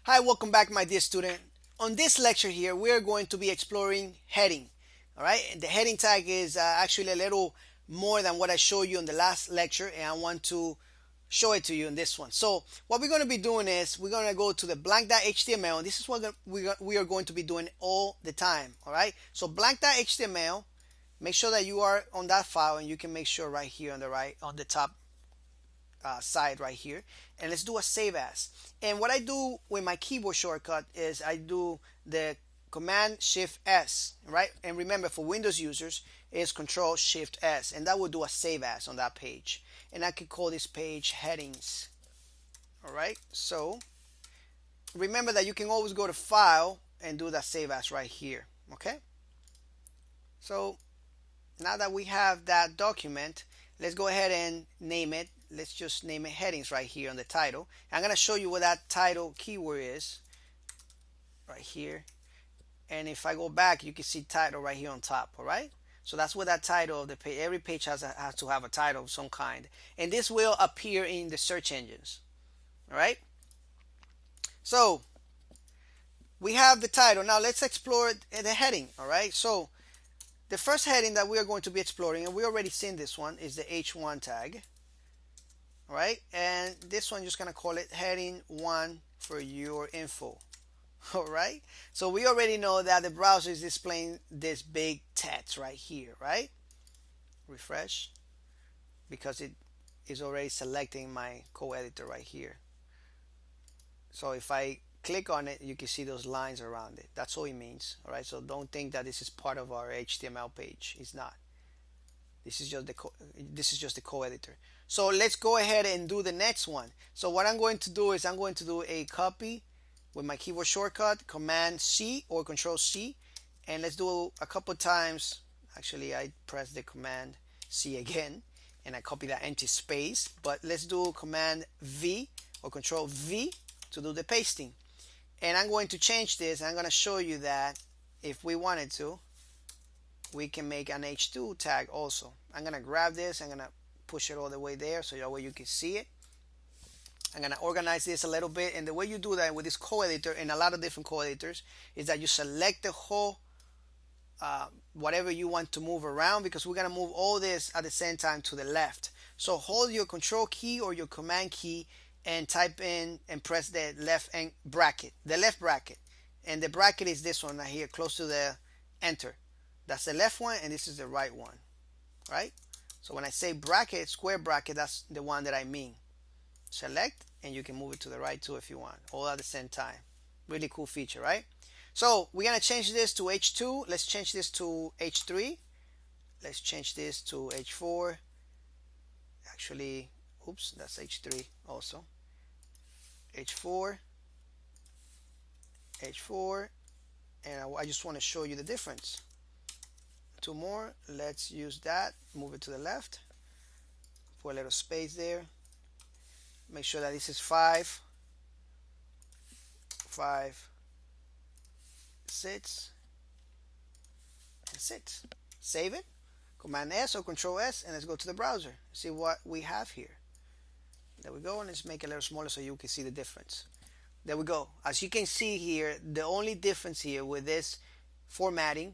Hi, welcome back, my dear student. On this lecture here, we are going to be exploring heading. All right, and the heading tag is actually a little more than what I showed you in the last lecture, and I want to show it to you in this one. So what we're going to be doing is we're going to go to the blank.html. This is what we are going to be doing all the time. All right, so blank.html. Make sure that you are on that file, and you can make sure right here on the right, on the top side right here, and let's do a save as. And what I do with my keyboard shortcut is I do the Command Shift S, right? And remember, for Windows users is Control Shift S, and that will do a save as on that page. And I can call this page headings. All right, so remember that you can always go to file and do that save as right here. Okay, so now that we have that document, let's go ahead and name it. Let's just name it headings right here on the title. I'm going to show you what that title keyword is right here. And if I go back, you can see title right here on top. All right, so that's what that title of the page. Every page has to have a title of some kind, and this will appear in the search engines. All right, so we have the title. Now let's explore the heading. All right, so the first heading that we are going to be exploring, and we already seen this one, is the H1 tag. All right, and this one, just gonna call it heading 1 for your info. All right, so we already know that the browser is displaying this big text right here, right? Refresh, because it is already selecting my co-editor right here. So if I click on it, you can see those lines around it. That's all it means. All right, so don't think that this is part of our HTML page. It's not. This is just the co-editor. So let's go ahead and do the next one. So what I'm going to do is I'm going to do a copy with my keyboard shortcut, Command C or Control C, and let's do a couple times. Actually, I press the Command C again, and I copy that empty space. But let's do Command V or Control V to do the pasting. And I'm going to change this. I'm going to show you that if we wanted to, we can make an H2 tag also. I'm gonna grab this, I'm gonna push it all the way there so that way you can see it. I'm gonna organize this a little bit, and the way you do that with this co-editor and a lot of different co-editors is that you select the whole whatever you want to move around, because we're gonna move all this at the same time to the left. So hold your control key or your command key and type in and press the left bracket, and the bracket is this one right here close to the enter. That's the left one, and this is the right one, right? So when I say bracket, square bracket, that's the one that I mean. Select, and you can move it to the right too if you want, all at the same time. Really cool feature, right? So we're gonna change this to H2. Let's change this to H3. Let's change this to H4. Actually, oops, that's H3 also. H4, H4, and I just want to show you the difference. Two more. Let's use that. Move it to the left. Put a little space there. Make sure that this is 5, 5, 6, and 6. Save it. Command S or Control S, and let's go to the browser. See what we have here. There we go, and let's make it a little smaller so you can see the difference. There we go. As you can see here, the only difference here with this formatting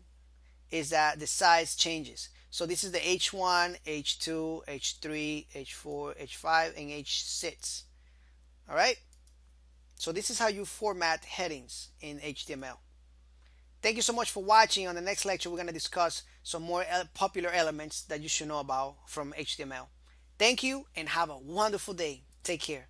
is that the size changes. So this is the H1, H2, H3, H4, H5, and H6. All right. So this is how you format headings in HTML. Thank you so much for watching. On the next lecture, we're going to discuss some more popular elements that you should know about from HTML. Thank you, and have a wonderful day. Take care.